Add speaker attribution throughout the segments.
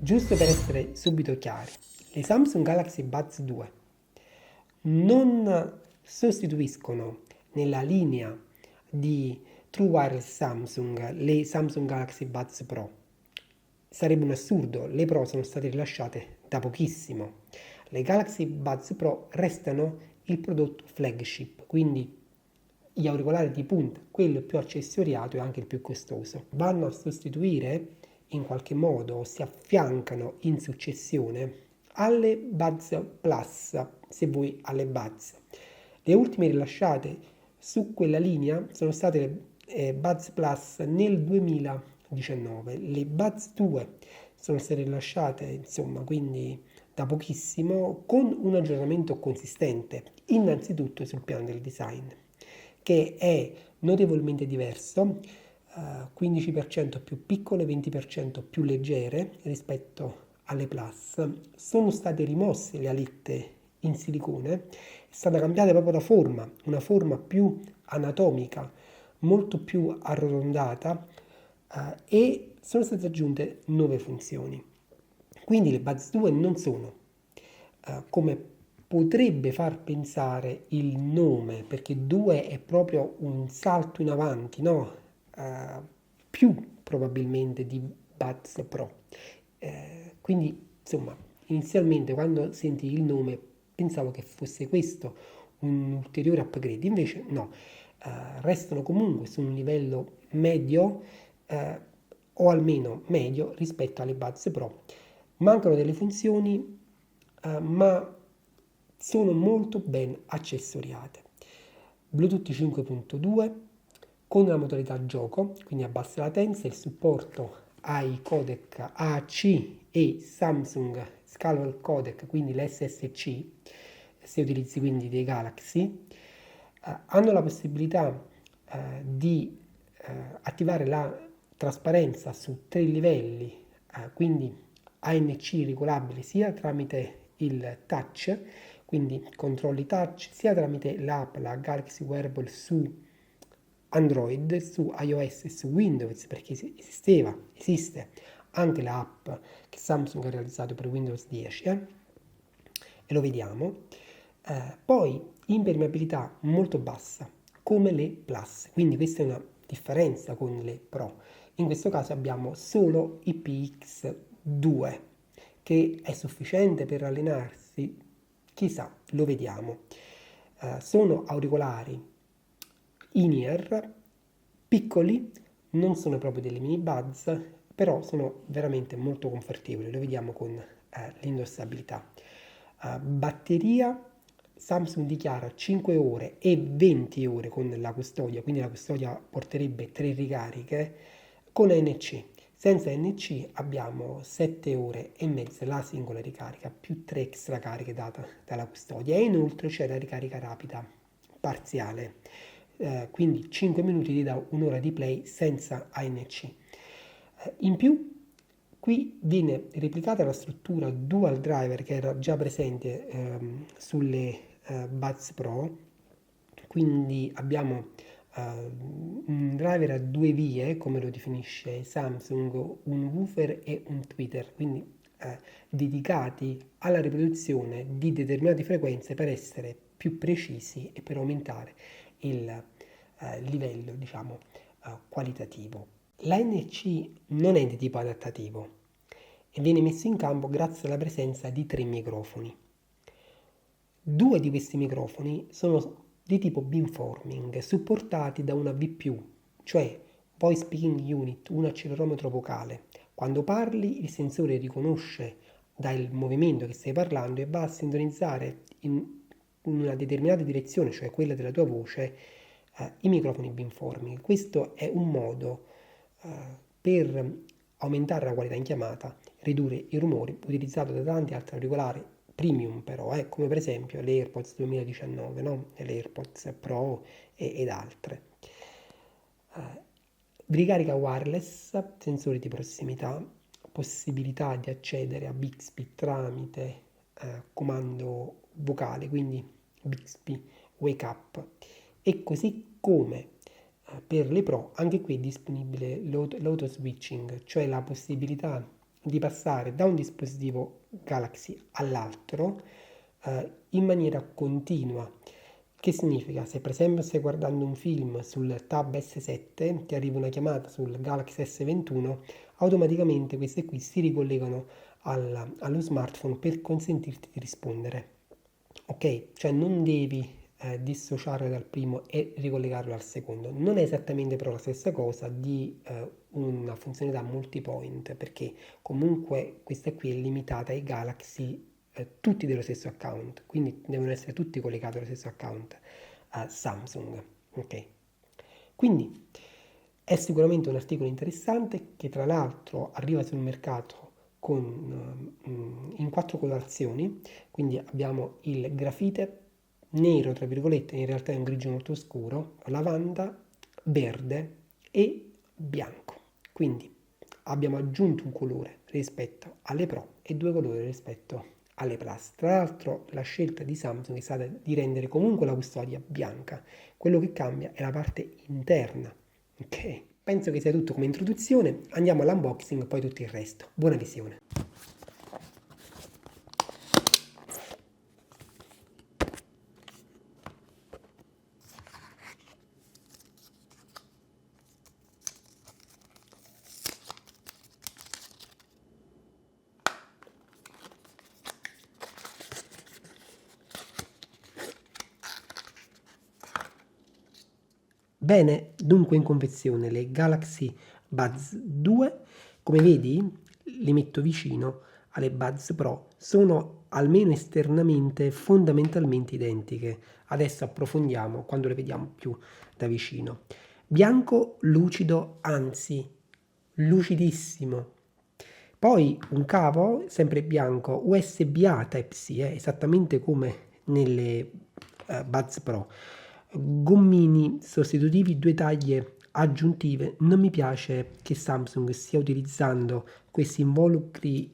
Speaker 1: Giusto per essere subito chiari, le Samsung Galaxy Buds 2 non sostituiscono nella linea di True Wireless Samsung le Samsung Galaxy Buds Pro. Sarebbe un assurdo, le Pro sono state rilasciate da pochissimo. Le Galaxy Buds Pro restano il prodotto flagship, quindi gli auricolari di punta, quello più accessoriato e anche il più costoso. Vanno a sostituire in qualche modo, si affiancano in successione alle Buds Plus, se vuoi alle Buds. Le ultime rilasciate su quella linea sono state le Buds Plus nel 2019. Le Buds 2 sono state rilasciate, insomma, quindi da pochissimo, con un aggiornamento consistente, innanzitutto sul piano del design, che è notevolmente diverso, 15% più piccole, 20% più leggere rispetto alle Plus. Sono state rimosse le alette in silicone, è stata cambiata proprio la forma, una forma più anatomica, molto più arrotondata, e sono state aggiunte nuove funzioni. Quindi le Buds 2 non sono come potrebbe far pensare il nome, perché 2 è proprio un salto in avanti, no? Più probabilmente di Buds Pro. Quindi, insomma, inizialmente quando senti il nome pensavo che fosse questo un ulteriore upgrade, invece no, restano comunque su un livello medio, o almeno medio rispetto alle Buds Pro. Mancano delle funzioni, ma sono molto ben accessoriate. Bluetooth 5.2 con la modalità gioco, quindi a bassa latenza, il supporto ai codec AAC e Samsung Scalable Codec, quindi l'SSC, se utilizzi quindi dei Galaxy, hanno la possibilità di attivare la trasparenza su 3 livelli, quindi ANC regolabile sia tramite il touch, quindi controlli touch, sia tramite l'app, la Galaxy Wearable su Android, su iOS e su Windows, perché esiste anche l'app che Samsung ha realizzato per Windows 10, e lo vediamo. Poi impermeabilità molto bassa, come le Plus, quindi questa è una differenza con le Pro. In questo caso abbiamo solo IPX2, che è sufficiente per allenarsi, chissà, lo vediamo. Sono auricolari in-ear, piccoli, non sono proprio delle mini buds, però sono veramente molto confortevoli, lo vediamo con l'indossabilità. Batteria, Samsung dichiara 5 ore e 20 ore con la custodia, quindi la custodia porterebbe 3 ricariche con ANC. Senza ANC abbiamo 7 ore e mezza la singola ricarica, più 3 extra cariche date dalla custodia, e inoltre c'è la ricarica rapida parziale, quindi 5 minuti ti dà un'ora di play senza ANC. In più, qui viene replicata la struttura dual driver che era già presente sulle Buds Pro, quindi abbiamo un driver a 2 vie, come lo definisce Samsung, un woofer e un tweeter, quindi dedicati alla riproduzione di determinate frequenze per essere più precisi e per aumentare il livello, diciamo, qualitativo. L'ANC non è di tipo adattativo e viene messo in campo grazie alla presenza di 3 microfoni. 2 di questi microfoni sono di tipo beamforming, supportati da una VPU, cioè Voice Speaking Unit, un accelerometro vocale. Quando parli, il sensore riconosce dal movimento che stai parlando e va a sintonizzare in una determinata direzione, cioè quella della tua voce, i microfoni beamforming. Questo è un modo per aumentare la qualità in chiamata, ridurre i rumori, utilizzato da tanti altri auricolari premium però, come per esempio le AirPods 2019, no? Le AirPods Pro ed altre. Ricarica wireless, sensori di prossimità, possibilità di accedere a Bixby tramite comando vocale, quindi Bixby Wake Up, e così come per le Pro anche qui è disponibile l'auto switching, cioè la possibilità di passare da un dispositivo Galaxy all'altro in maniera continua. Che significa? Se per esempio stai guardando un film sul Tab S7, ti arriva una chiamata sul Galaxy S21, automaticamente queste qui si ricollegano allo smartphone per consentirti di rispondere. Ok? Cioè non devi dissociarlo dal primo e ricollegarlo al secondo. Non è esattamente però la stessa cosa di una funzionalità multipoint, perché comunque questa qui è limitata ai Galaxy tutti dello stesso account, quindi devono essere tutti collegati allo stesso account Samsung. Ok? Quindi è sicuramente un articolo interessante che tra l'altro arriva sul mercato in 4 colorazioni, quindi abbiamo il grafite nero, tra virgolette, in realtà è un grigio molto scuro, lavanda, verde e bianco. Quindi abbiamo aggiunto un colore rispetto alle Pro e 2 colori rispetto alle Plus. Tra l'altro la scelta di Samsung è stata di rendere comunque la custodia bianca. Quello che cambia è la parte interna. Ok? Penso che sia tutto come introduzione. Andiamo all'unboxing e poi tutto il resto. Buona visione. Bene, dunque in confezione le Galaxy Buds 2, come vedi, li metto vicino alle Buds Pro, sono almeno esternamente fondamentalmente identiche. Adesso approfondiamo quando le vediamo più da vicino. Bianco lucido, anzi lucidissimo. Poi un cavo sempre bianco USB-A Type-C, esattamente come nelle Buds Pro. Gommini sostitutivi, 2 taglie aggiuntive. Non mi piace che Samsung stia utilizzando questi involucri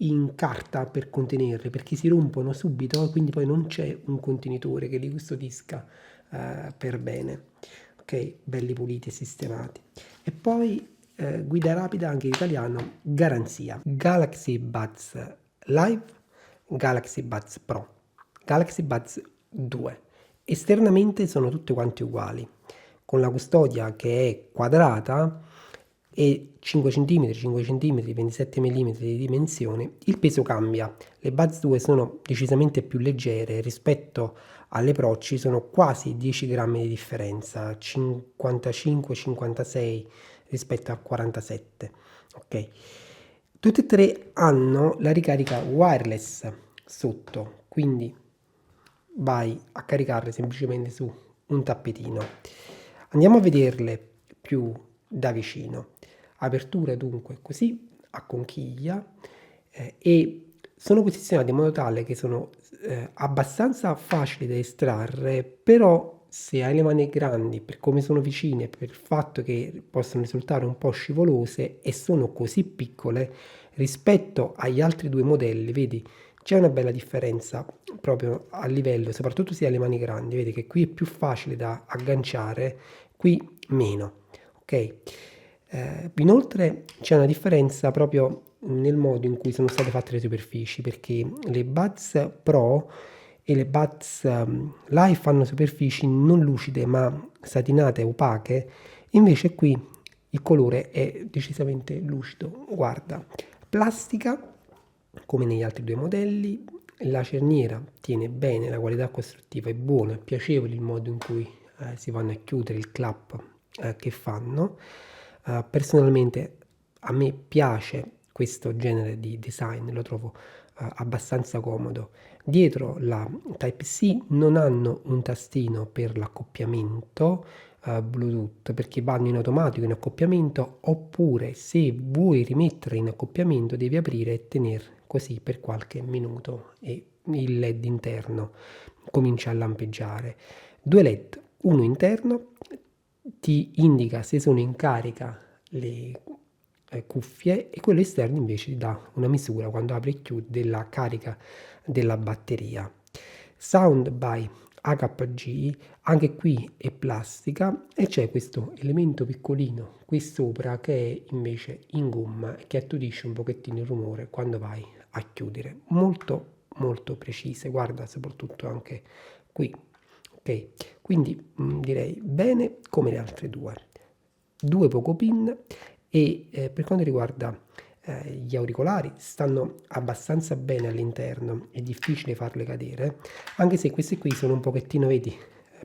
Speaker 1: in carta per contenerli, perché si rompono subito, quindi poi non c'è un contenitore che li custodisca per bene. Ok, belli puliti e sistemati. E poi guida rapida anche in italiano, garanzia. Galaxy Buds Live, Galaxy Buds Pro, Galaxy Buds 2. Esternamente sono tutte quante uguali, con la custodia che è quadrata e 5 cm, 5 cm, 27 mm di dimensione. Il peso cambia, le Buds 2 sono decisamente più leggere rispetto alle Pro, ci sono quasi 10 grammi di differenza, 55-56 rispetto a 47. Ok, tutte e tre hanno la ricarica wireless sotto, quindi vai a caricarle semplicemente su un tappetino. Andiamo a vederle più da vicino. Apertura dunque così a conchiglia e sono posizionate in modo tale che sono abbastanza facili da estrarre, però se hai le mani grandi, per come sono vicine, per il fatto che possono risultare un po' scivolose e sono così piccole rispetto agli altri due modelli, vedi, c'è una bella differenza proprio a livello, soprattutto se hai le mani grandi, vedi che qui è più facile da agganciare, qui meno, ok? Inoltre c'è una differenza proprio nel modo in cui sono state fatte le superfici, perché le Buds Pro e le Buds Live hanno superfici non lucide ma satinate, opache, invece qui il colore è decisamente lucido. Guarda, plastica come negli altri due modelli, la cerniera tiene bene, la qualità costruttiva è buona, è piacevole il modo in cui si vanno a chiudere, il clap che fanno. Personalmente a me piace questo genere di design, lo trovo abbastanza comodo. Dietro la Type-C non hanno un tastino per l'accoppiamento Bluetooth, perché vanno in automatico in accoppiamento, oppure se vuoi rimettere in accoppiamento devi aprire e tenere così per qualche minuto e il LED interno comincia a lampeggiare. 2 LED, uno interno ti indica se sono in carica le cuffie e quello esterno invece ti dà una misura quando apri e chiudi della carica della batteria. Sound by AKG, anche qui è plastica e c'è questo elemento piccolino qui sopra che è invece in gomma e che attudisce un pochettino il rumore quando vai a chiudere. Molto molto precise, guarda soprattutto anche qui. Ok, quindi direi bene come le altre due poco pin e per quanto riguarda gli auricolari stanno abbastanza bene all'interno, è difficile farle cadere, anche se questi qui sono un pochettino, vedi,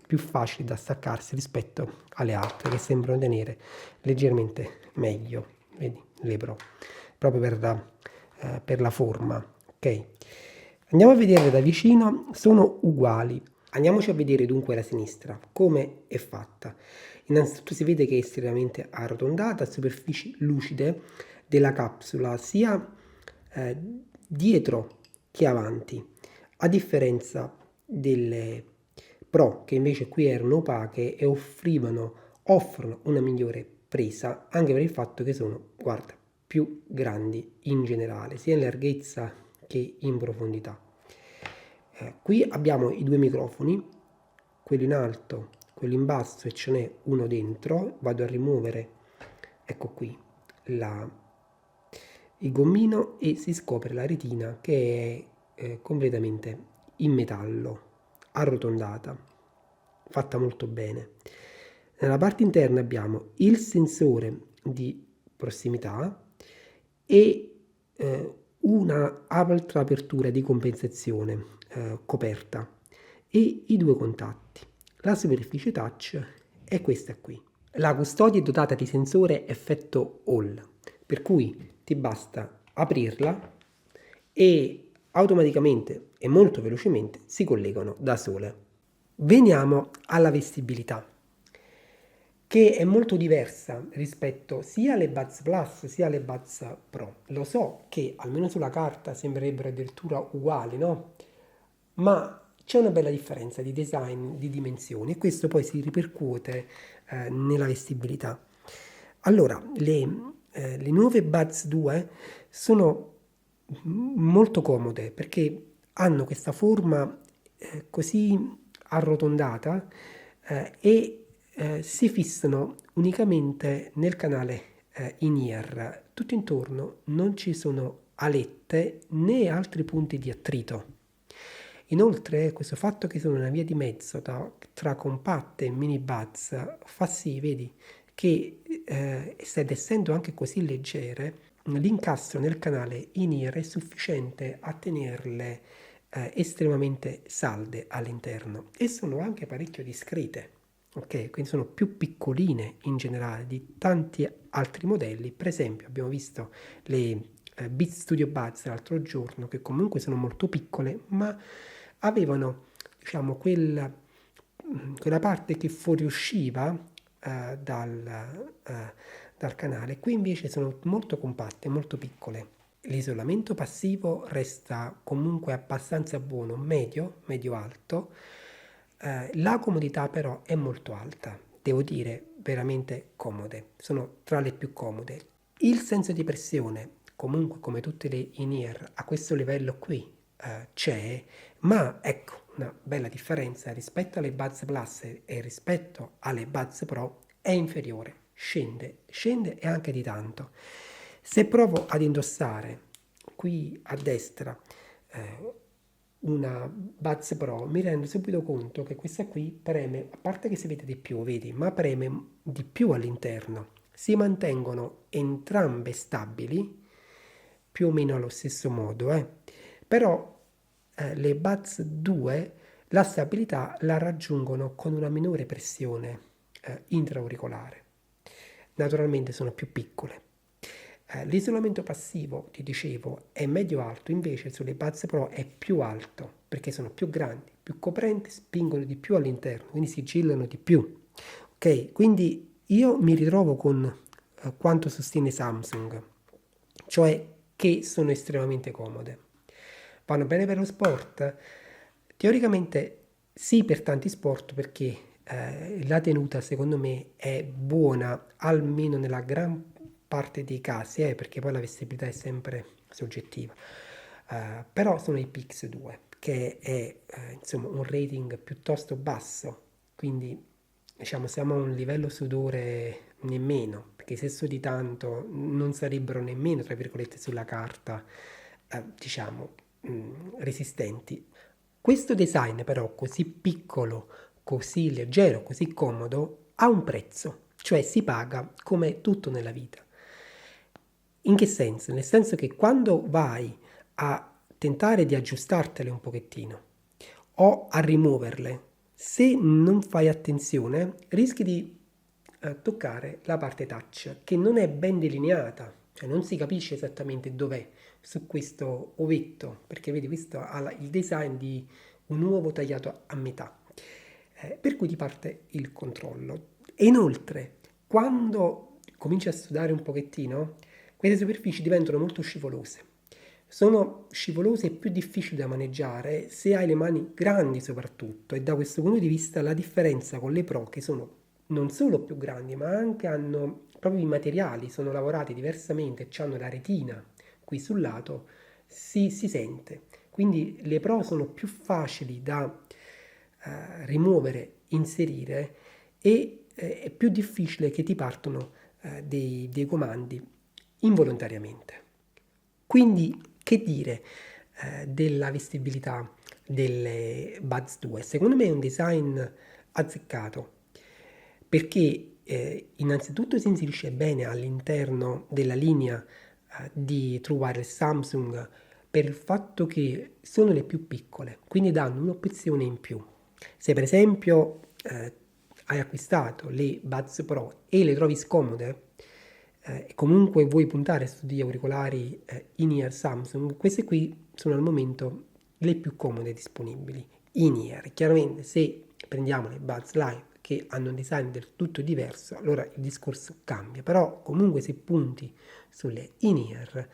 Speaker 1: più facili da staccarsi rispetto alle altre che sembrano tenere leggermente meglio, vedi, le Pro, proprio per la forma, ok? Andiamo a vedere da vicino, sono uguali. Andiamoci a vedere dunque la sinistra, come è fatta. Innanzitutto si vede che è estremamente arrotondata, superfici lucide della capsula sia dietro che avanti, a differenza delle Pro che invece qui erano opache e offrono una migliore presa anche per il fatto che sono, guarda, più grandi in generale, sia in larghezza che in profondità. Qui abbiamo i due microfoni, quello in alto, quello in basso e ce n'è uno dentro. Vado a rimuovere, ecco qui, il gommino e si scopre la retina che è completamente in metallo, arrotondata, fatta molto bene. Nella parte interna abbiamo il sensore di prossimità e una altra apertura di compensazione coperta e i due contatti. La superficie touch è questa qui. La custodia è dotata di sensore effetto Hall, per cui ti basta aprirla e automaticamente e molto velocemente si collegano da sole. Veniamo alla vestibilità, che è molto diversa rispetto sia alle Buds Plus sia alle Buds Pro. Lo so che almeno sulla carta sembrerebbero addirittura uguali, no? Ma c'è una bella differenza di design, di dimensioni e questo poi si ripercuote nella vestibilità. Allora, le nuove Buds 2 sono molto comode perché hanno questa forma così arrotondata e si fissano unicamente nel canale in-ear. Tutto intorno non ci sono alette né altri punti di attrito. Inoltre, questo fatto che sono una via di mezzo tra compatte e mini buds fa sì, vedi, che ed essendo anche così leggere, l'incastro nel canale in-ear è sufficiente a tenerle estremamente salde all'interno e sono anche parecchio discrete, ok? Quindi sono più piccoline in generale di tanti altri modelli. Per esempio, abbiamo visto le Beats Studio Buds l'altro giorno, che comunque sono molto piccole, ma avevano, diciamo, quella parte che fuoriusciva dal canale. Qui invece sono molto compatte, molto piccole. L'isolamento passivo resta comunque abbastanza buono, medio-alto. La comodità però è molto alta, devo dire veramente comode, sono tra le più comode. Il senso di pressione, comunque come tutte le in-ear, a questo livello qui c'è, ma ecco una bella differenza rispetto alle Buds Plus e rispetto alle Buds Pro è inferiore, scende e anche di tanto. Se provo ad indossare qui a destra una Buds Pro mi rendo subito conto che questa qui preme, a parte che si vede di più, vedi, ma preme di più all'interno. Si mantengono entrambe stabili, più o meno allo stesso modo, però le Buds 2 la stabilità la raggiungono con una minore pressione intraauricolare. Naturalmente sono più piccole. L'isolamento passivo, ti dicevo, è medio-alto, invece sulle Buds Pro è più alto, perché sono più grandi, più coprenti, spingono di più all'interno, quindi sigillano di più. Ok, quindi io mi ritrovo con quanto sostiene Samsung, cioè che sono estremamente comode. Vanno bene per lo sport? Teoricamente sì, per tanti sport, perché la tenuta secondo me è buona, almeno nella gran parte dei casi, perché poi la vestibilità è sempre soggettiva. Però sono i Pix 2 che è insomma un rating piuttosto basso, quindi diciamo siamo a un livello sudore nemmeno, perché se sudi tanto non sarebbero nemmeno, tra virgolette, sulla carta, diciamo, resistenti. Questo design però così piccolo, così leggero, così comodo, ha un prezzo, cioè si paga come tutto nella vita. In che senso? Nel senso che quando vai a tentare di aggiustartele un pochettino o a rimuoverle, se non fai attenzione, rischi di toccare la parte touch che non è ben delineata, cioè non si capisce esattamente dov'è su questo ovetto, perché vedi, questo ha il design di un uovo tagliato a metà, per cui ti parte il controllo. E inoltre, quando cominci a sudare un pochettino, queste superfici diventano molto scivolose. Sono scivolose e più difficili da maneggiare se hai le mani grandi soprattutto, e da questo punto di vista la differenza con le Pro, che sono non solo più grandi ma anche hanno proprio i materiali, sono lavorati diversamente, hanno la retina qui sul lato, si sente. Quindi le Pro sono più facili da rimuovere, inserire e è più difficile che ti partono dei comandi involontariamente. Quindi, che dire della vestibilità delle Buds 2? Secondo me è un design azzeccato perché innanzitutto si inserisce bene all'interno della linea di True Wireless Samsung per il fatto che sono le più piccole, quindi danno un'opzione in più. Se per esempio hai acquistato le Buds Pro e le trovi scomode, e comunque vuoi puntare su degli auricolari in-ear Samsung, queste qui sono al momento le più comode disponibili in-ear. Chiaramente se prendiamo le Buds Live che hanno un design del tutto diverso, allora il discorso cambia, però comunque se punti sulle in-ear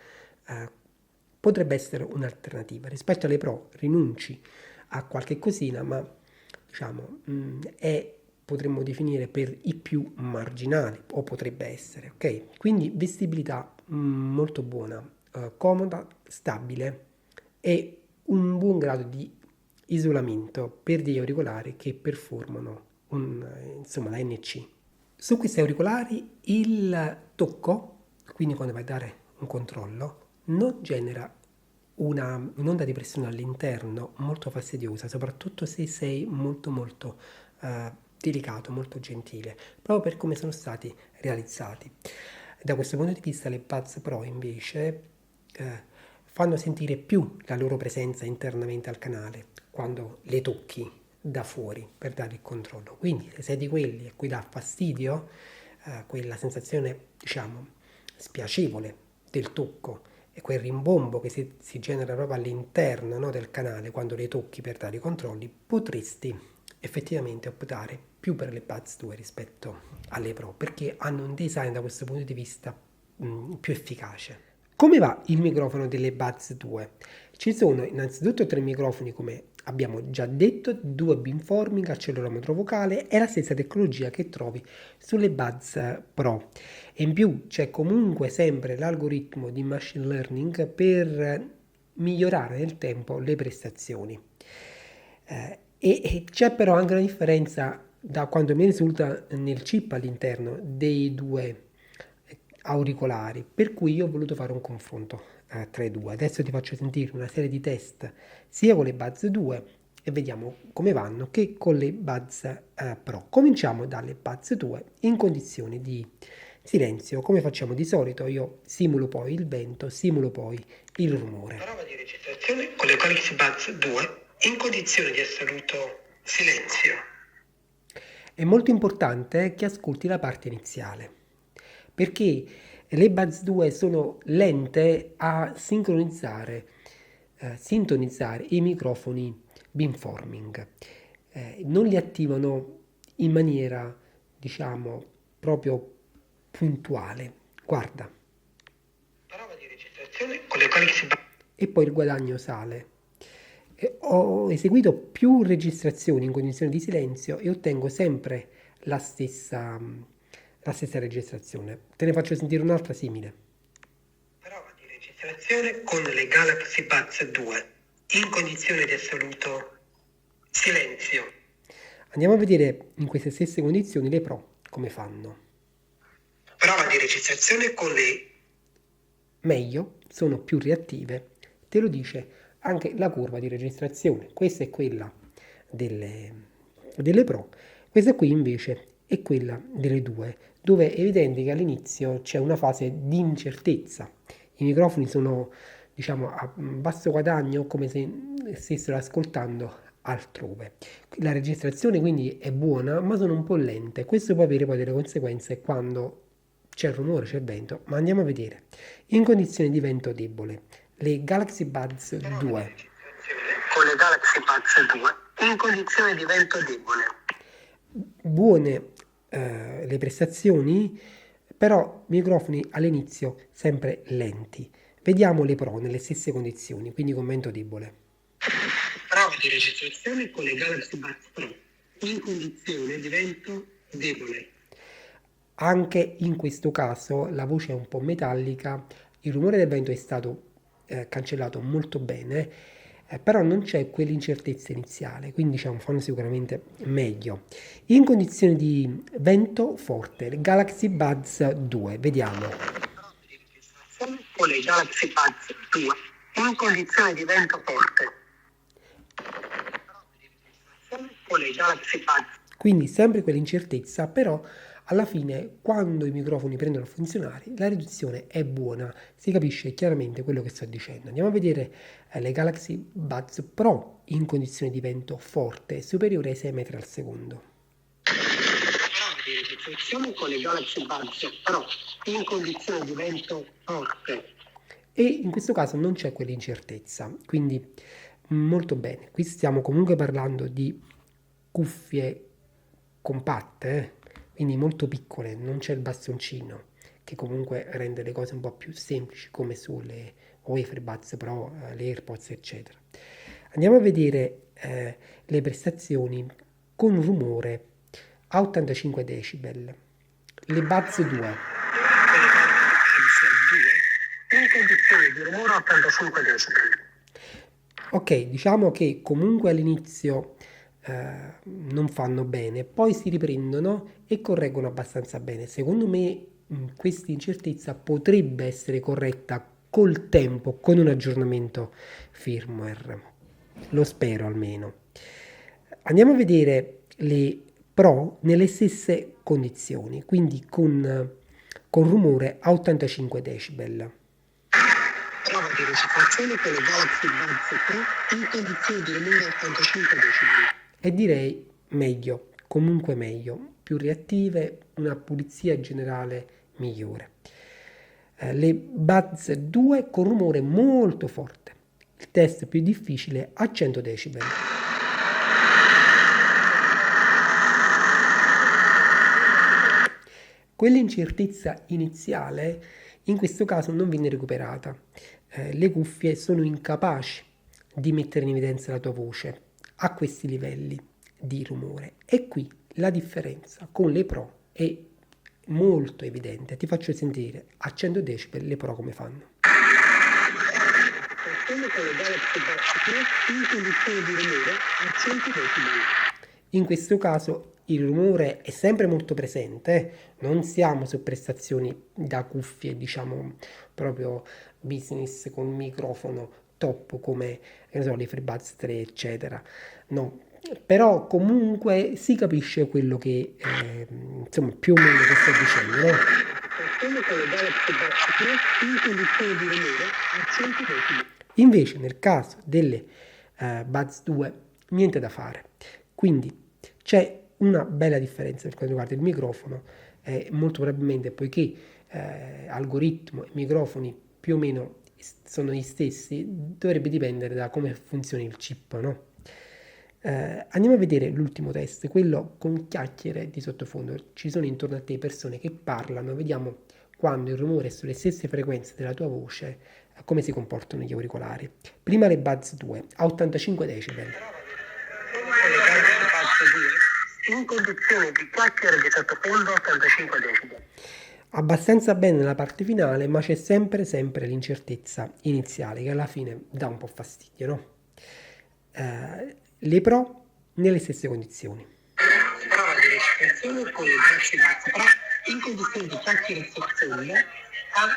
Speaker 1: potrebbe essere un'alternativa. Rispetto alle Pro rinunci a qualche cosina, ma diciamo è, potremmo definire, per i più marginali, o potrebbe essere, ok? Quindi vestibilità molto buona, comoda, stabile e un buon grado di isolamento per degli auricolari che performano insomma la NC. Su questi auricolari il tocco, quindi quando vai a dare un controllo, non genera un'onda di pressione all'interno molto fastidiosa, soprattutto se sei molto delicato, molto gentile, proprio per come sono stati realizzati. Da questo punto di vista le Buds Pro invece fanno sentire più la loro presenza internamente al canale quando le tocchi da fuori per dare il controllo. Quindi se sei di quelli a cui dà fastidio quella sensazione, diciamo, spiacevole del tocco e quel rimbombo che si genera proprio all'interno, no, del canale quando le tocchi per dare i controlli, potresti effettivamente optare più per le Buds 2 rispetto alle Pro, perché hanno un design da questo punto di vista più efficace. Come va il microfono delle Buds 2? Ci sono innanzitutto 3 microfoni, come abbiamo già detto, 2 beamforming, accelerometro vocale, è la stessa tecnologia che trovi sulle Buds Pro. E in più c'è comunque sempre l'algoritmo di machine learning per migliorare nel tempo le prestazioni. E c'è però anche una differenza, da quanto mi risulta, nel chip all'interno dei due auricolari, per cui io ho voluto fare un confronto tra i due. Adesso ti faccio sentire una serie di test sia con le Buds 2 e vediamo come vanno che con le Buds Pro. Cominciamo dalle Buds 2 in condizioni di silenzio, come facciamo di solito. Io simulo poi il vento, simulo poi il rumore. Prova di registrazione con le Galaxy Buds 2 in condizioni di assoluto silenzio. È molto importante che ascolti la parte iniziale, perché le Buds 2 sono lente a sintonizzare i microfoni beamforming. Non li attivano in maniera, diciamo, proprio puntuale. Guarda. Prova di registrazione con le Galaxy Buds. E poi il guadagno sale. Ho eseguito più registrazioni in condizioni di silenzio e ottengo sempre la stessa registrazione. Te ne faccio sentire un'altra simile. Prova di registrazione con le Galaxy Buds 2. in condizione di assoluto silenzio. Andiamo a vedere in queste stesse condizioni le Pro come fanno. Prova di registrazione con le meglio, sono più reattive, te lo dice anche la curva di registrazione. Questa è quella delle Pro, questa qui invece è quella delle 2, dove è evidente che all'inizio c'è una fase di incertezza. I microfoni sono, diciamo, a basso guadagno, come se stessero ascoltando altrove. La registrazione quindi è buona, ma sono un po' lente. Questo può avere poi delle conseguenze quando c'è rumore, c'è vento, ma andiamo a vedere. In condizioni di vento debole, le Galaxy Buds 2. Con le Galaxy Buds 2 in condizioni di vento debole. Buone le prestazioni, però microfoni all'inizio sempre lenti. Vediamo le Pro nelle stesse condizioni, quindi con vento debole. Prova di registrazione con le Galaxy Buds Pro in condizione di vento debole. Anche in questo caso la voce è un po' metallica, il rumore del vento è stato cancellato molto bene, però non c'è quell'incertezza iniziale, quindi diciamo fanno sicuramente meglio. In condizioni di vento forte, le Galaxy Buds 2, vediamo. Con le Galaxy Buds 2 in condizioni di vento forte. Con le Galaxy Buds. Quindi sempre quell'incertezza, però alla fine quando i microfoni prendono a funzionare la riduzione è buona, si capisce chiaramente quello che sto dicendo. Andiamo a vedere le Galaxy Buds Pro in condizioni di vento forte superiore ai 6 metri al secondo. Con le Galaxy Buds Pro in condizioni di vento forte. E in questo caso non c'è quell'incertezza, quindi molto bene. Qui stiamo comunque parlando di cuffie compatte, quindi molto piccole, non c'è il bastoncino che comunque rende le cose un po' più semplici come sulle Earbuds Pro, le AirPods eccetera. Andiamo a vedere le prestazioni con rumore a 85 decibel. Le Buds 2 in condizioni di rumore a 85 decibel. Ok, diciamo che comunque all'inizio non fanno bene, poi si riprendono e correggono abbastanza bene. Secondo me questa incertezza potrebbe essere corretta col tempo, con un aggiornamento firmware. Lo spero almeno. Andiamo a vedere le Pro nelle stesse condizioni, quindi con rumore a 85 decibel. Prova di registrazione con le Galaxy Buds Pro in condizioni di rumore a 85 decibel. E direi meglio, comunque meglio, più reattive, una pulizia generale migliore. Le Buds 2 con rumore molto forte, il test più difficile a 100 decibel. Quell'incertezza iniziale in questo caso non viene recuperata. Le cuffie sono incapaci di mettere in evidenza la tua voce a questi livelli di rumore, e qui la differenza con le Pro è molto evidente. Ti faccio sentire a 100 decibel le Pro come fanno. In questo caso il rumore è sempre molto presente, non siamo su prestazioni da cuffie, diciamo proprio business con microfono top come le FreeBuds 3 eccetera, no, però comunque si capisce quello che insomma più o meno che sto dicendo, no? Invece nel caso delle Buds 2 niente da fare, quindi c'è una bella differenza per quanto riguarda il microfono, molto probabilmente poiché algoritmo e microfoni più o meno sono gli stessi, dovrebbe dipendere da come funziona il chip, no? Andiamo a vedere l'ultimo test, quello con chiacchiere di sottofondo. Ci sono intorno a te persone che parlano, vediamo quando il rumore è sulle stesse frequenze della tua voce, come si comportano gli auricolari. Prima le Buds 2 a 85 decibel. In condizioni di chiacchiere di sottofondo 85 decibel. Abbastanza bene nella parte finale, ma c'è sempre l'incertezza iniziale che alla fine dà un po' fastidio, no? Le Pro nelle stesse condizioni.
Speaker 2: Prova di registrazione con le Galaxy Buds Pro in condizioni di chiacchierazione a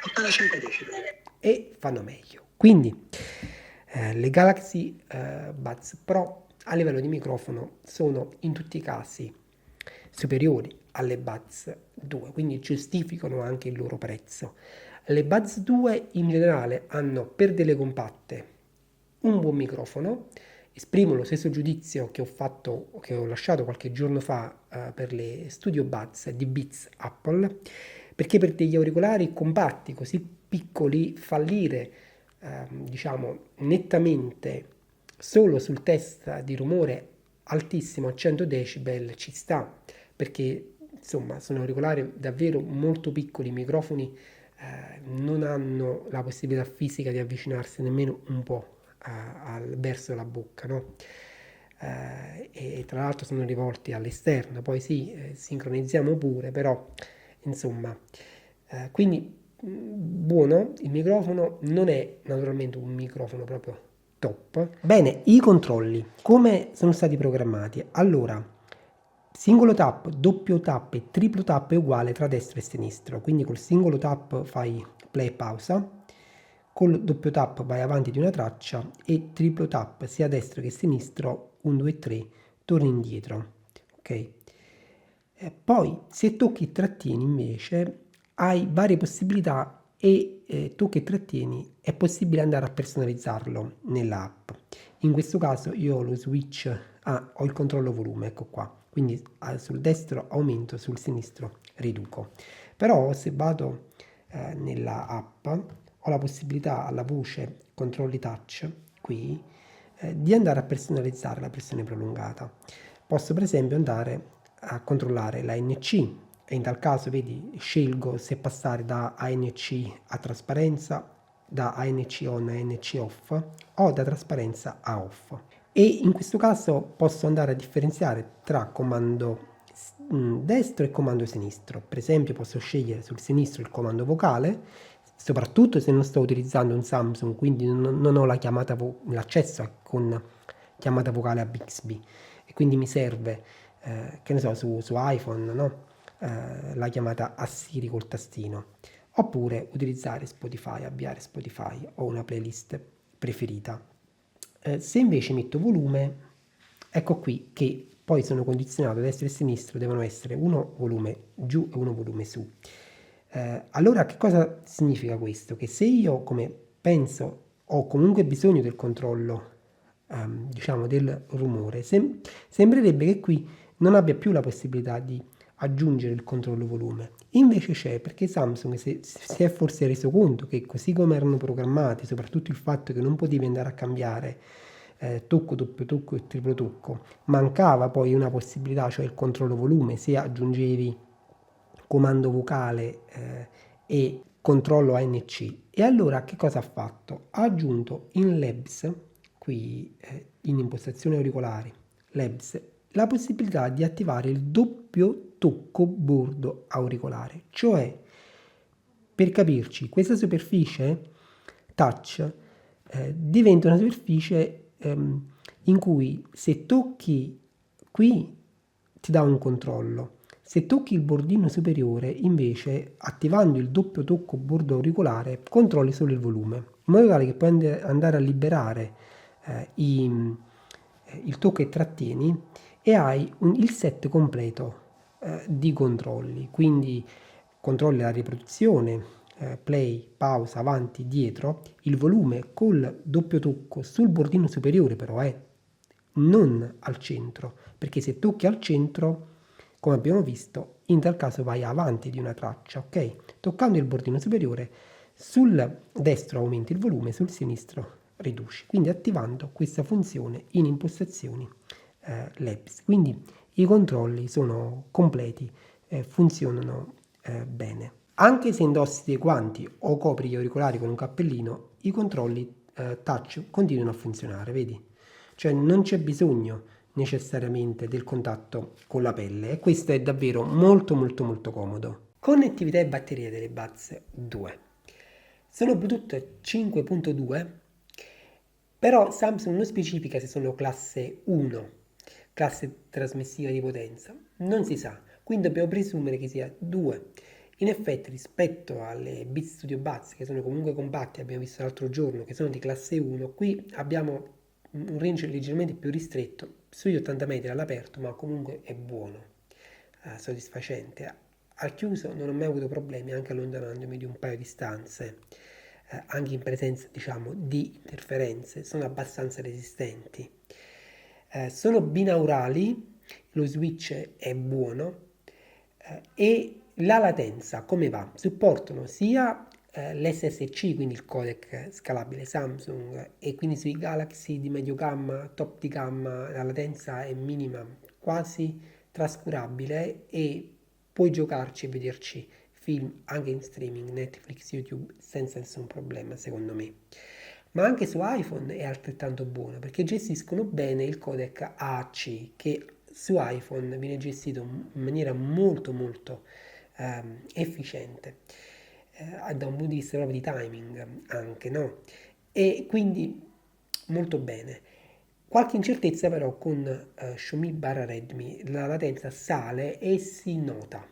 Speaker 2: 85 decibel.
Speaker 1: E fanno meglio. Quindi le Galaxy Buds Pro a livello di microfono sono in tutti i casi superiori alle Buds 2, quindi giustificano anche il loro prezzo. Le Buds 2 in generale hanno per delle compatte un buon microfono, esprimo lo stesso giudizio che ho lasciato qualche giorno fa per le Studio Buds di Beats Apple, perché per degli auricolari compatti così piccoli fallire diciamo nettamente solo sul test di rumore altissimo a 100 decibel ci sta, perché insomma sono auricolari davvero molto piccoli, i microfoni non hanno la possibilità fisica di avvicinarsi nemmeno un po' verso la bocca, no? E tra l'altro sono rivolti all'esterno, poi sì, sincronizziamo pure, però insomma, quindi buono, il microfono non è naturalmente un microfono proprio top. Bene, i controlli, come sono stati programmati? Allora, singolo tap, doppio tap e triplo tap è uguale tra destro e sinistro, quindi col singolo tap fai play e pausa, col doppio tap vai avanti di una traccia e triplo tap sia a destra che a sinistro, 1, 2, 3, torni indietro, ok? Poi se tocchi e trattieni invece hai varie possibilità e tocchi e trattieni è possibile andare a personalizzarlo nell'app. In questo caso io ho lo switch, ho il controllo volume, ecco qua, quindi sul destro aumento, sul sinistro riduco. Però se vado nella app ho la possibilità alla voce controlli touch qui di andare a personalizzare la pressione prolungata. Posso per esempio andare a controllare la ANC e in tal caso vedi scelgo se passare da ANC a trasparenza, da ANC on a ANC off o da trasparenza a off, e in questo caso posso andare a differenziare tra comando destro e comando sinistro. Per esempio posso scegliere sul sinistro il comando vocale, soprattutto se non sto utilizzando un Samsung, quindi non ho l'accesso con chiamata vocale a Bixby e quindi mi serve che ne so, su iPhone, no? La chiamata a Siri col tastino, oppure utilizzare Spotify, avviare Spotify o una playlist preferita. Se invece metto volume, ecco qui che poi sono condizionato a destra e a sinistra, devono essere uno volume giù e uno volume su. Allora che cosa significa questo? Che se io, come penso, ho comunque bisogno del controllo diciamo del rumore, sembrerebbe che qui non abbia più la possibilità di aggiungere il controllo volume. Invece c'è, perché Samsung si è forse reso conto che così come erano programmati, soprattutto il fatto che non potevi andare a cambiare tocco, doppio tocco e triplo tocco, mancava poi una possibilità, cioè il controllo volume, se aggiungevi comando vocale e controllo ANC. E allora che cosa ha fatto? Ha aggiunto in Labs, qui in impostazioni auricolari, Labs, la possibilità di attivare il doppio tocco bordo auricolare, cioè per capirci questa superficie touch diventa una superficie in cui se tocchi qui ti dà un controllo, se tocchi il bordino superiore invece attivando il doppio tocco bordo auricolare controlli solo il volume, in modo tale che puoi andare a liberare il tocco e trattieni e hai il set completo di controlli, quindi controlli la riproduzione, play, pausa, avanti, dietro, il volume col doppio tocco sul bordino superiore però non al centro, perché se tocchi al centro, come abbiamo visto, in tal caso vai avanti di una traccia, ok? Toccando il bordino superiore, sul destro aumenti il volume, sul sinistro riduci, quindi attivando questa funzione in impostazioni Labs. Quindi i controlli sono completi, funzionano bene. Anche se indossi dei guanti o copri gli auricolari con un cappellino, i controlli touch continuano a funzionare, vedi? Cioè non c'è bisogno necessariamente del contatto con la pelle e questo è davvero molto molto molto comodo. Connettività e batteria delle Buds 2. Sono Bluetooth 5.2 Però Samsung non specifica se sono classe 1, classe trasmissiva di potenza, non si sa, quindi dobbiamo presumere che sia 2. In effetti rispetto alle Beats Studio Buds, che sono comunque compatti, abbiamo visto l'altro giorno, che sono di classe 1, qui abbiamo un range leggermente più ristretto, sugli 80 metri all'aperto, ma comunque è buono, soddisfacente. Al chiuso non ho mai avuto problemi, anche allontanandomi di un paio di stanze, anche in presenza, diciamo, di interferenze, sono abbastanza resistenti. Sono binaurali, lo switch è buono, e la latenza come va? Supportano sia l'SSC, quindi il codec scalabile Samsung, e quindi sui Galaxy di medio gamma, top di gamma, la latenza è minima, quasi trascurabile, e puoi giocarci e vederci film anche in streaming, Netflix, YouTube, senza nessun problema, secondo me. Ma anche su iPhone è altrettanto buono perché gestiscono bene il codec AAC, che su iPhone viene gestito in maniera molto efficiente, da un punto di vista proprio di timing anche, no? E quindi molto bene. Qualche incertezza però con Xiaomi barra Redmi, la latenza sale e si nota.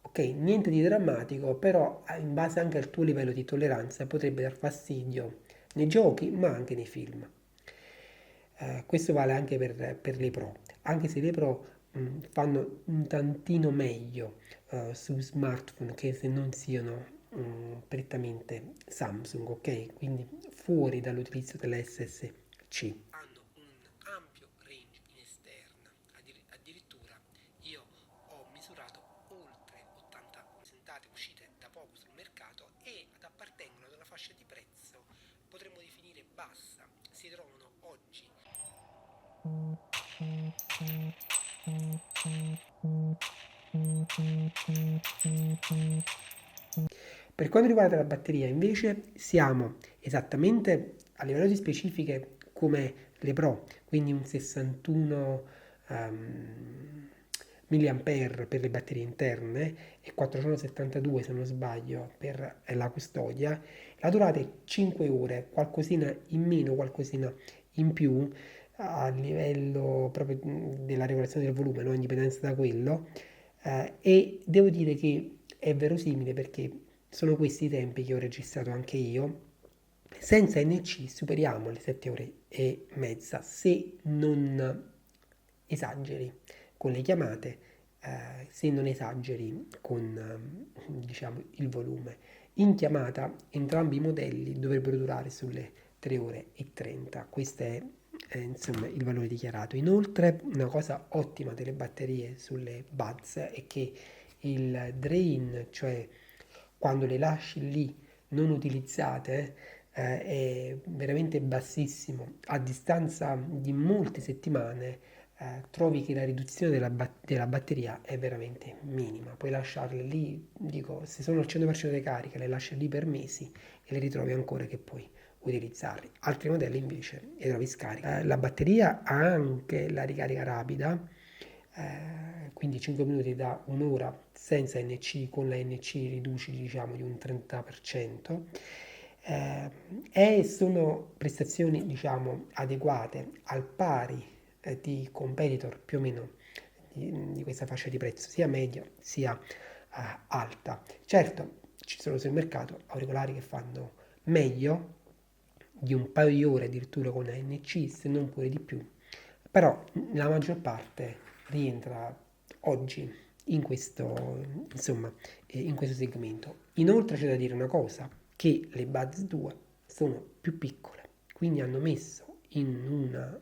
Speaker 1: Ok, niente di drammatico, però in base anche al tuo livello di tolleranza potrebbe dar fastidio nei giochi, ma anche nei film. Questo vale anche per le Pro, anche se le Pro fanno un tantino meglio su smartphone che se non siano prettamente Samsung, ok? Quindi fuori dall'utilizzo dell'SSC. Hanno un ampio range in esterna, addirittura io ho misurato oltre 80 presentate uscite da poco sul mercato e appartengono ad una fascia di prezzo potremmo definire bassa, si trovano oggi. Per quanto riguarda la batteria, invece, siamo esattamente a livello di specifiche come le Pro, quindi un 61 mAh per le batterie interne e 472 se non sbaglio per la custodia. La durata è 5 ore, qualcosina in meno, qualcosina in più a livello proprio della regolazione del volume, no? Indipendenza da quello. E devo dire che è verosimile perché sono questi i tempi che ho registrato anche io. Senza NC superiamo le 7 ore e mezza se non esageri con le chiamate, se non esageri con diciamo, il volume. In chiamata entrambi i modelli dovrebbero durare sulle 3 ore e 30, questo è insomma il valore dichiarato. Inoltre una cosa ottima delle batterie sulle Buds è che il drain, cioè quando le lasci lì non utilizzate, è veramente bassissimo. A distanza di molte settimane trovi che la riduzione della batteria è veramente minima. Puoi lasciarle lì, dico, se sono al 100% di carica, le lasci lì per mesi e le ritrovi ancora che puoi utilizzarli. Altri modelli invece le trovi scariche. La batteria ha anche la ricarica rapida, quindi 5 minuti da un'ora senza NC, con la NC riduci diciamo di un 30%. E sono prestazioni diciamo adeguate al pari di competitor più o meno di questa fascia di prezzo, sia media sia alta. Certo, ci sono sul mercato auricolari che fanno meglio di un paio di ore addirittura con la NC, se non pure di più, però la maggior parte rientra oggi in questo, insomma, in questo segmento. Inoltre c'è da dire una cosa, che le Buds 2 sono più piccole, quindi hanno messo in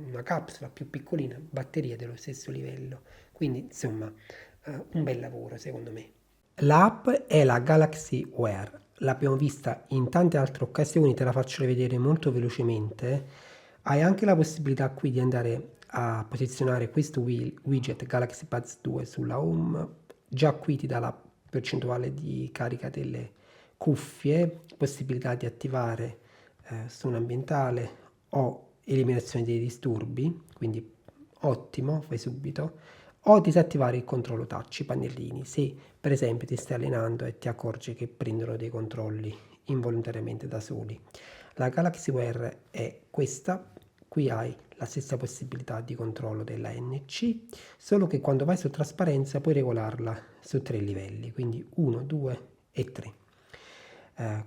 Speaker 1: una capsula più piccolina batterie dello stesso livello, quindi insomma un bel lavoro secondo me. L'app è la Galaxy Wear, l'abbiamo vista in tante altre occasioni, te la faccio vedere molto velocemente. Hai anche la possibilità qui di andare a posizionare questo widget Galaxy Buds 2 sulla home, già qui ti dà la percentuale di carica delle cuffie, possibilità di attivare suono ambientale o eliminazione dei disturbi, quindi ottimo, fai subito, o disattivare il controllo touch, i pannellini, se per esempio ti stai allenando e ti accorgi che prendono dei controlli involontariamente da soli. La Galaxy Wear è questa, qui hai la stessa possibilità di controllo della NC, solo che quando vai su trasparenza puoi regolarla su 3 livelli, quindi 1, 2 e 3.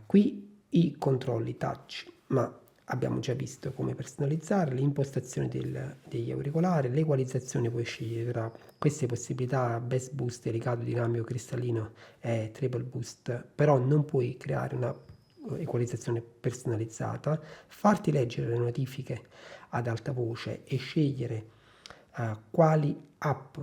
Speaker 1: Qui i controlli touch, ma abbiamo già visto come personalizzarli, impostazioni degli auricolari, l'equalizzazione puoi scegliere tra queste possibilità, bass boost, delicato, dinamico, cristallino e triple boost, però non puoi creare una equalizzazione personalizzata, farti leggere le notifiche ad alta voce e scegliere quali app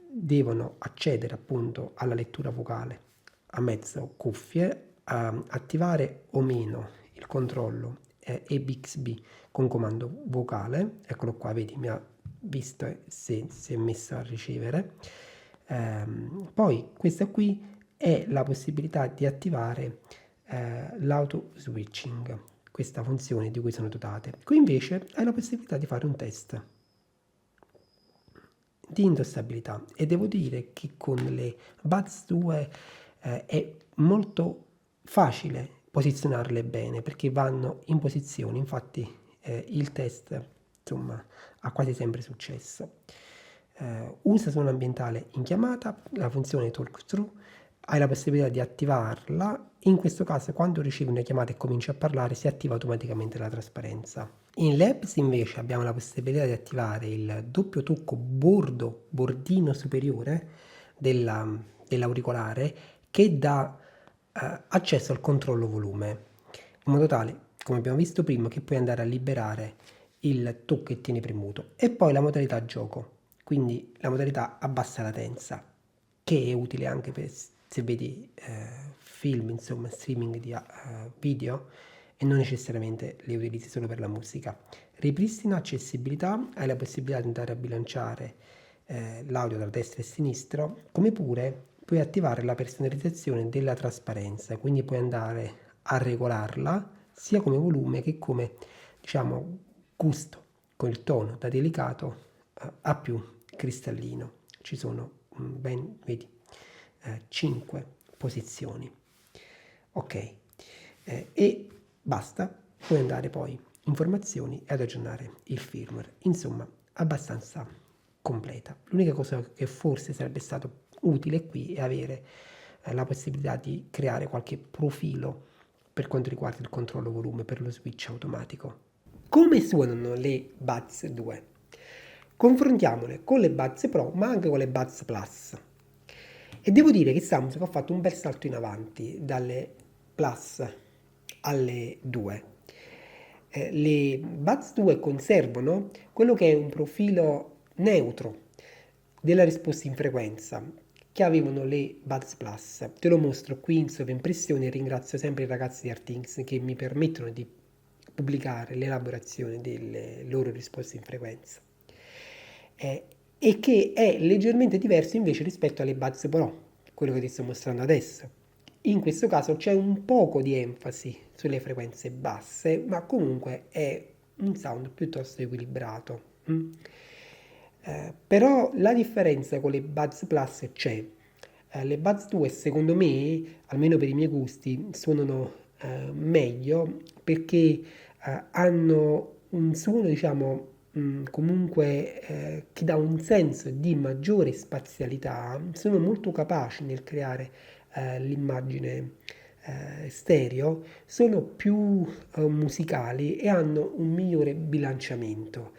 Speaker 1: devono accedere appunto alla lettura vocale a mezzo cuffie, attivare o meno il controllo eBixby con comando vocale. Eccolo qua, vedi, mi ha visto se si è messo a ricevere. Poi questa qui è la possibilità di attivare l'auto switching, questa funzione di cui sono dotate. Qui invece hai la possibilità di fare un test di indossabilità e devo dire che con le Buds 2 è molto facile posizionarle bene perché vanno in posizione, infatti il test insomma ha quasi sempre successo. Usa suono ambientale in chiamata, la funzione talk through, hai la possibilità di attivarla, in questo caso quando ricevi una chiamata e cominci a parlare si attiva automaticamente la trasparenza. In Labs invece abbiamo la possibilità di attivare il doppio tocco bordino superiore dell'auricolare che dà accesso al controllo volume, in modo tale, come abbiamo visto prima, che puoi andare a liberare il tocco che tieni premuto. E poi la modalità gioco, quindi la modalità a bassa latenza, che è utile anche per se vedi film, insomma, streaming di video e non necessariamente le utilizzi solo per la musica. Ripristina accessibilità, hai la possibilità di andare a bilanciare l'audio tra destra e sinistra, come pure puoi attivare la personalizzazione della trasparenza, quindi puoi andare a regolarla sia come volume che come, diciamo, gusto, con il tono da delicato a più cristallino. Ci sono ben, vedi, 5 posizioni. Ok, e basta, puoi andare poi informazioni ed aggiornare il firmware, insomma abbastanza completa. L'unica cosa che forse sarebbe stato utile qui è avere la possibilità di creare qualche profilo per quanto riguarda il controllo volume per lo switch automatico. Come suonano le Buds 2? Confrontiamole con le Buds Pro ma anche con le Buds Plus. E devo dire che Samsung ha fatto un bel salto in avanti dalle Plus alle 2. Le Buds 2 conservano quello che è un profilo neutro della risposta in frequenza che avevano le Buds Plus. Te lo mostro qui in sovraimpressione e ringrazio sempre i ragazzi di Artings che mi permettono di pubblicare l'elaborazione delle loro risposte in frequenza. E che è leggermente diverso invece rispetto alle Buds Pro, quello che ti sto mostrando adesso. In questo caso c'è un poco di enfasi sulle frequenze basse, ma comunque è un sound piuttosto equilibrato. Però la differenza con le Buds Plus c'è. Le Buds 2 secondo me, almeno per i miei gusti, suonano meglio perché hanno un suono, diciamo, comunque che dà un senso di maggiore spazialità, sono molto capaci nel creare l'immagine stereo, sono più musicali e hanno un migliore bilanciamento.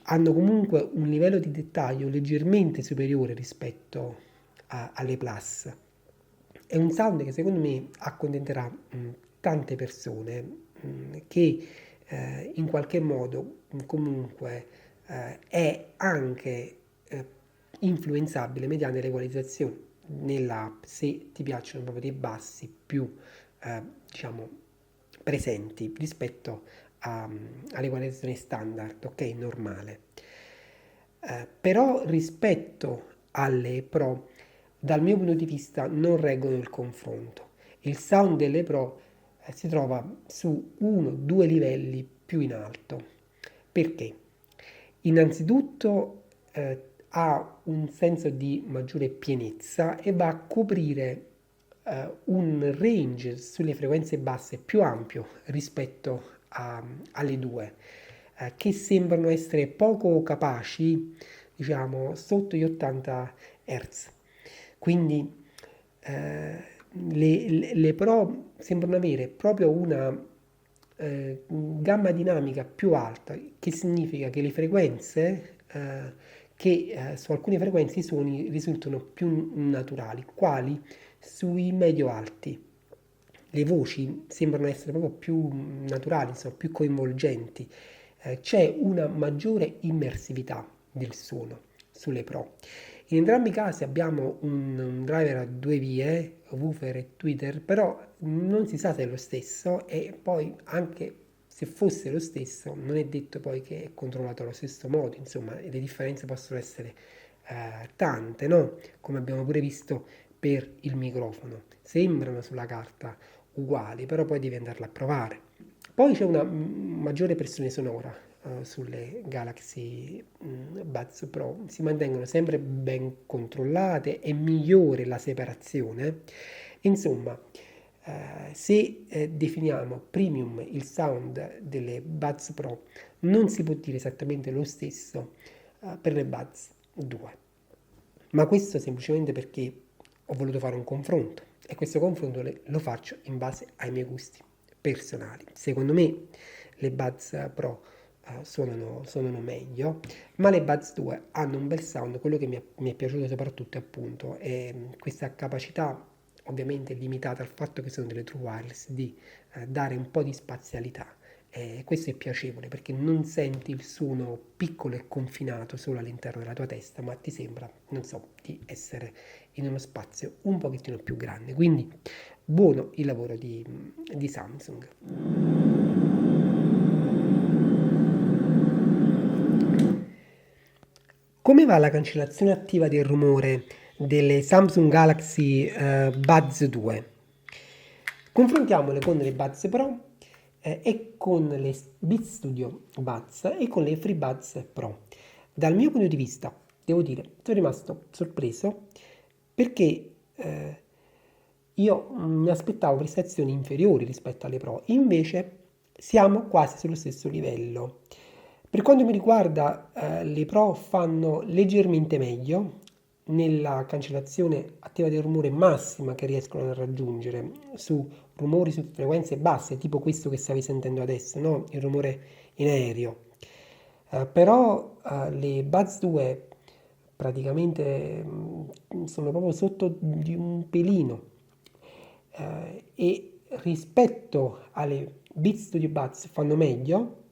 Speaker 1: Hanno comunque un livello di dettaglio leggermente superiore rispetto alle Plus. È un sound che secondo me accontenterà tante persone che in qualche modo comunque è anche influenzabile mediante l'equalizzazione nell'app se ti piacciono proprio dei bassi più diciamo presenti rispetto all'equalizzazione standard, ok, normale. Però rispetto alle Pro, dal mio punto di vista non reggono il confronto. Il sound delle Pro si trova su 1-2 livelli più in alto. Perché? Innanzitutto ha un senso di maggiore pienezza e va a coprire un range sulle frequenze basse più ampio rispetto alle due, che sembrano essere poco capaci, diciamo, sotto gli 80 Hz. Quindi le Pro sembrano avere proprio una gamma dinamica più alta, che significa che le frequenze, su alcune frequenze i suoni risultano più naturali, quali sui medio-alti. Le voci sembrano essere proprio più naturali, insomma, più coinvolgenti. C'è una maggiore immersività del suono sulle Pro. In entrambi i casi abbiamo un driver a due vie, woofer e tweeter, però non si sa se è lo stesso e poi anche se fosse lo stesso non è detto poi che è controllato allo stesso modo, insomma le differenze possono essere tante, no? Come abbiamo pure visto per il microfono. Sembrano sulla carta uguali, però poi devi andarla a provare. Poi c'è una maggiore pressione sonora sulle Galaxy Buds Pro, si mantengono sempre ben controllate, è migliore la separazione. Insomma, se definiamo premium il sound delle Buds Pro, non si può dire esattamente lo stesso per le Buds 2. Ma questo semplicemente perché ho voluto fare un confronto e questo confronto lo faccio in base ai miei gusti personali. Secondo me le Buds Pro suonano meglio, ma le Buds 2 hanno un bel sound. Quello che mi è piaciuto soprattutto appunto è questa capacità, ovviamente limitata al fatto che sono delle true wireless, di dare un po' di spazialità. Questo è piacevole perché non senti il suono piccolo e confinato solo all'interno della tua testa, ma ti sembra, non so, di essere in uno spazio un pochettino più grande. Quindi buono il lavoro di Samsung. Come va la cancellazione attiva del rumore delle Samsung Galaxy Buds 2? Confrontiamole con le Buds Pro e con le Beats Studio Buds e con le FreeBuds Pro. Dal mio punto di vista, devo dire, sono rimasto sorpreso perché io mi aspettavo prestazioni inferiori rispetto alle Pro, invece siamo quasi sullo stesso livello. Per quanto mi riguarda, le Pro fanno leggermente meglio nella cancellazione attiva del rumore massima che riescono a raggiungere su rumori su frequenze basse, tipo questo che stavi sentendo adesso, no? Il rumore in aereo. Però le Buds 2 praticamente sono proprio sotto di un pelino e rispetto alle Beats Studio Buds fanno meglio,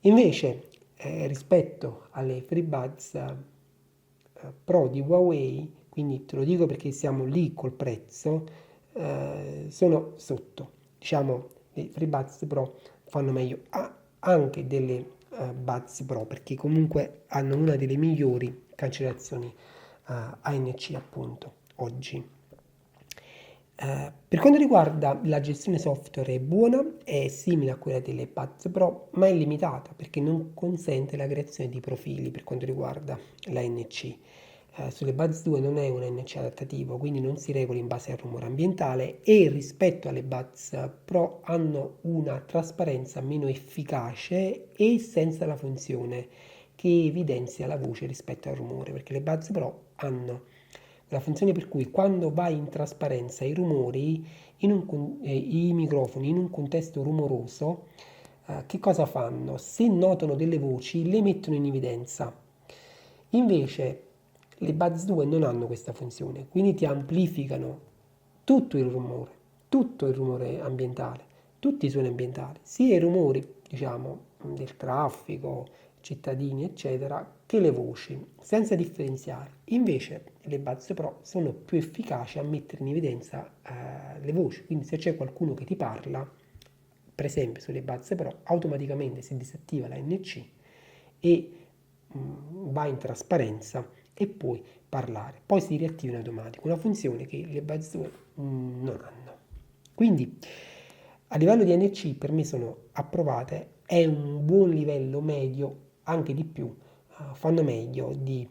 Speaker 1: invece rispetto alle FreeBuds Pro di Huawei, quindi te lo dico perché siamo lì col prezzo, sono sotto. Diciamo, le FreeBuds Pro fanno meglio anche delle Buds Pro perché comunque hanno una delle migliori cancellazioni ANC appunto oggi. Per quanto riguarda la gestione software è buona, è simile a quella delle Buds Pro, ma è limitata perché non consente la creazione di profili per quanto riguarda l'ANC. Sulle Buds 2 non è un ANC adattativo, quindi non si regola in base al rumore ambientale e rispetto alle Buds Pro hanno una trasparenza meno efficace e senza la funzione che evidenzia la voce rispetto al rumore, perché le Buds Pro hanno la funzione per cui quando vai in trasparenza i rumori, i microfoni in un contesto rumoroso, che cosa fanno? Se notano delle voci, le mettono in evidenza. Invece le Buds 2 non hanno questa funzione, quindi ti amplificano tutto il rumore ambientale, tutti i suoni ambientali, sia i rumori, diciamo, del traffico, cittadini, eccetera, che le voci, senza differenziare. Invece le Buds Pro sono più efficaci a mettere in evidenza le voci, quindi se c'è qualcuno che ti parla, per esempio sulle Buds Pro, automaticamente si disattiva la NC e va in trasparenza e puoi parlare. Poi si riattiva in automatico, una funzione che le Buds 2 non hanno. Quindi a livello di NC per me sono approvate, è un buon livello medio, anche di più, fanno meglio di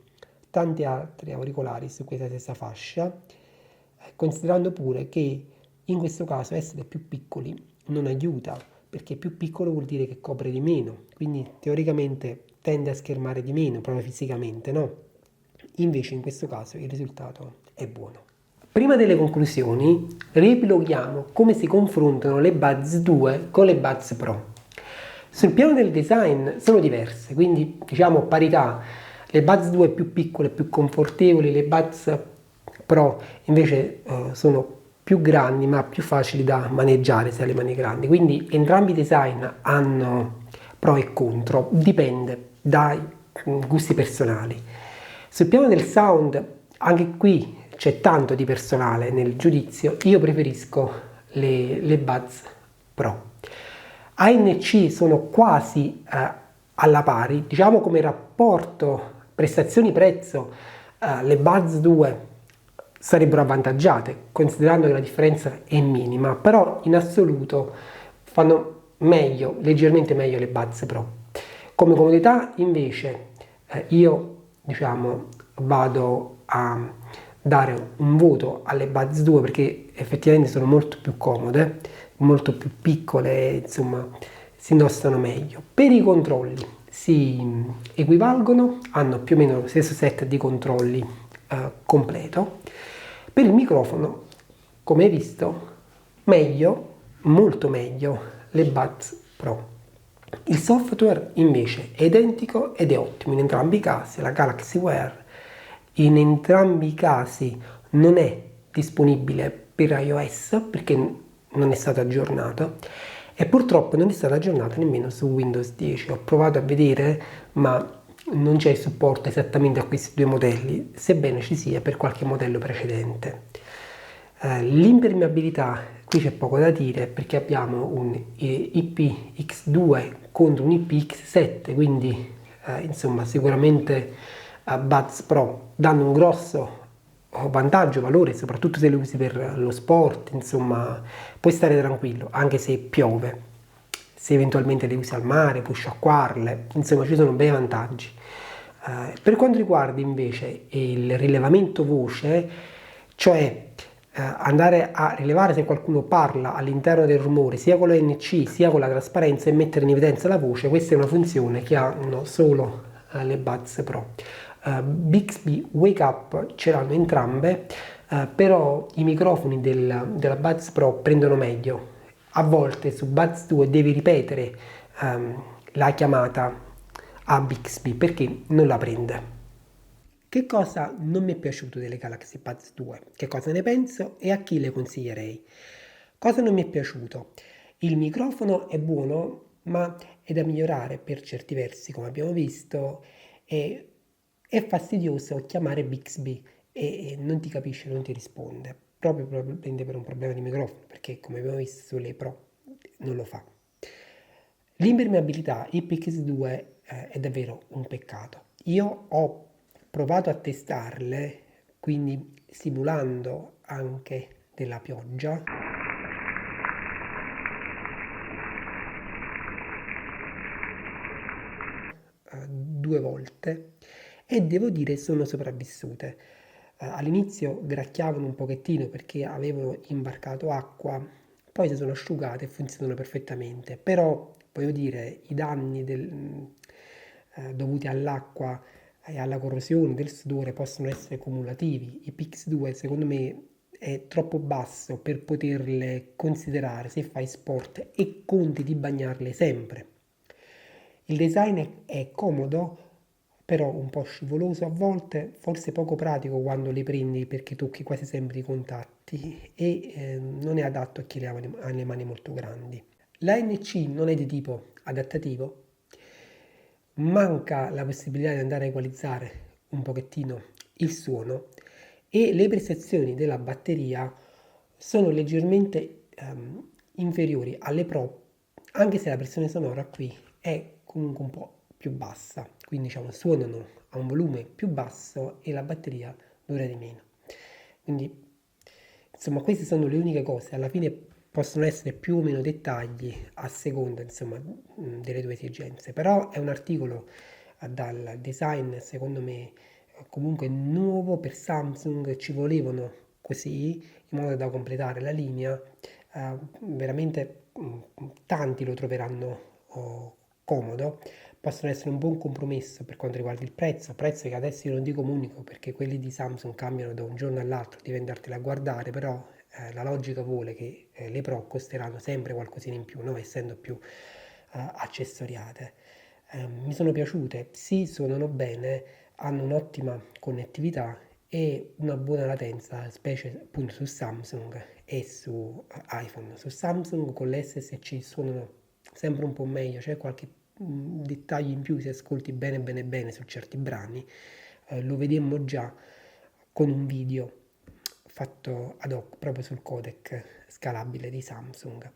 Speaker 1: tanti altri auricolari su questa stessa fascia. considerando pure che in questo caso essere più piccoli non aiuta, perché più piccolo vuol dire che copre di meno, quindi teoricamente tende a schermare di meno proprio fisicamente, no? Invece in questo caso il risultato è buono. Prima delle conclusioni, riepiloghiamo come si confrontano le Buds 2 con le Buds Pro. Sul piano del design sono diverse, quindi diciamo parità, le Buds 2 più piccole, più confortevoli, le Buds Pro invece sono più grandi ma più facili da maneggiare se hai le mani grandi, quindi entrambi i design hanno pro e contro, dipende dai gusti personali. Sul piano del sound, anche qui c'è tanto di personale nel giudizio, io preferisco le Buds Pro. ANC sono quasi alla pari, diciamo come rapporto prestazioni-prezzo, le Buds 2 sarebbero avvantaggiate, considerando che la differenza è minima, però in assoluto fanno meglio, leggermente meglio le Buds Pro. Come comodità invece io diciamo vado a dare un voto alle Buds 2 perché effettivamente sono molto più comode, molto più piccole, insomma si indossano meglio. Per i controlli si equivalgono, hanno più o meno lo stesso set di controlli completo. Per il microfono, come hai visto, meglio, molto meglio le Buds Pro. Il software invece è identico ed è ottimo in entrambi i casi, la Galaxy Wear in entrambi i casi non è disponibile per iOS perché non è stato aggiornato e purtroppo non è stato aggiornato nemmeno su Windows 10. Ho provato a vedere ma non c'è il supporto esattamente a questi due modelli, sebbene ci sia per qualche modello precedente. L'impermeabilità, qui c'è poco da dire perché abbiamo un IPX2 contro un IPX7, quindi insomma sicuramente Buds Pro danno un grosso vantaggio, valore, soprattutto se le usi per lo sport, insomma puoi stare tranquillo anche se piove, se eventualmente le usi al mare, puoi sciacquarle, insomma ci sono bei vantaggi. Per quanto riguarda invece il rilevamento voce, cioè andare a rilevare se qualcuno parla all'interno del rumore sia con l'ANC sia con la trasparenza e mettere in evidenza la voce, questa è una funzione che hanno solo le Buds Pro. Bixby Wake Up ce l'hanno entrambe, però i microfoni della Buds Pro prendono meglio. A volte su Buds 2 devi ripetere la chiamata a Bixby perché non la prende. Che cosa non mi è piaciuto delle Galaxy Buds 2? Che cosa ne penso e a chi le consiglierei? Cosa non mi è piaciuto? Il microfono è buono, ma è da migliorare per certi versi, come abbiamo visto, e è fastidioso chiamare Bixby e non ti capisce, non ti risponde, proprio probabilmente per un problema di microfono, perché come abbiamo visto sulle Pro non lo fa. L'impermeabilità IPX2 è davvero un peccato. Io ho provato a testarle, quindi simulando anche della pioggia. Due volte e devo dire sono sopravvissute. All'inizio gracchiavano un pochettino perché avevano imbarcato acqua, poi si sono asciugate e funzionano perfettamente, però voglio dire i danni dovuti all'acqua e alla corrosione del sudore possono essere cumulativi. I Pix2 secondo me è troppo basso per poterle considerare se fai sport e conti di bagnarle sempre. Il design è comodo, però un po' scivoloso a volte, forse poco pratico quando le prendi perché tocchi quasi sempre i contatti e non è adatto a chi ha le mani molto grandi. L'ANC non è di tipo adattativo, manca la possibilità di andare a equalizzare un pochettino il suono e le prestazioni della batteria sono leggermente inferiori alle Pro, anche se la pressione sonora qui è comunque un po' più bassa, quindi diciamo suonano a un volume più basso e la batteria dura di meno. Quindi insomma queste sono le uniche cose, alla fine possono essere più o meno dettagli a seconda insomma delle tue esigenze, però è un articolo dal design secondo me comunque nuovo per Samsung, ci volevano così, in modo da completare la linea. Veramente tanti lo troveranno comodo. Possono essere un buon compromesso per quanto riguarda il prezzo che adesso io non dico unico perché quelli di Samsung cambiano da un giorno all'altro, devi andarteli a guardare, però la logica vuole che le Pro costeranno sempre qualcosina in più, no? Essendo più accessoriate. Mi sono piaciute, sì, suonano bene, hanno un'ottima connettività e una buona latenza, specie appunto su Samsung e su iPhone. Su Samsung con l'SSC suonano sempre un po' meglio, c'è qualche dettaglio in più se ascolti bene bene bene su certi brani. Lo vedemmo già con un video fatto ad hoc proprio sul codec scalabile di Samsung.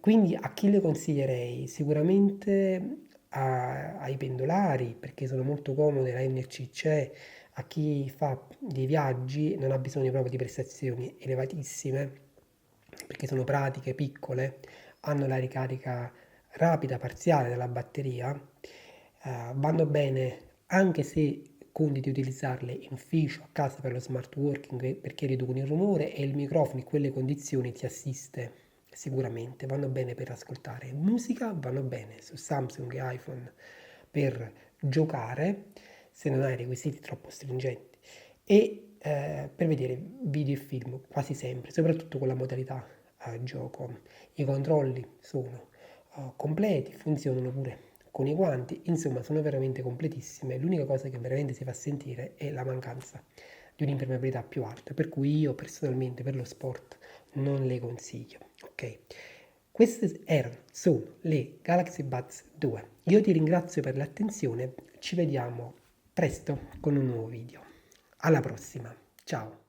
Speaker 1: Quindi a chi le consiglierei? Sicuramente ai pendolari perché sono molto comode, la NFC c'è, a chi fa dei viaggi non ha bisogno proprio di prestazioni elevatissime perché sono pratiche, piccole, hanno la ricarica rapida, parziale della batteria, vanno bene anche se conti di utilizzarle in ufficio, a casa per lo smart working perché riducono il rumore e il microfono in quelle condizioni ti assiste sicuramente, vanno bene per ascoltare musica, vanno bene su Samsung e iPhone per giocare se non hai requisiti troppo stringenti e per vedere video e film quasi sempre, soprattutto con la modalità gioco. I controlli sono completi, funzionano pure con i guanti, insomma sono veramente completissime. L'unica cosa che veramente si fa sentire è la mancanza di un'impermeabilità più alta, per cui io personalmente per lo sport non le consiglio. Ok, queste sono le Galaxy Buds 2. Io ti ringrazio per l'attenzione, ci vediamo presto con un nuovo video. Alla prossima, ciao!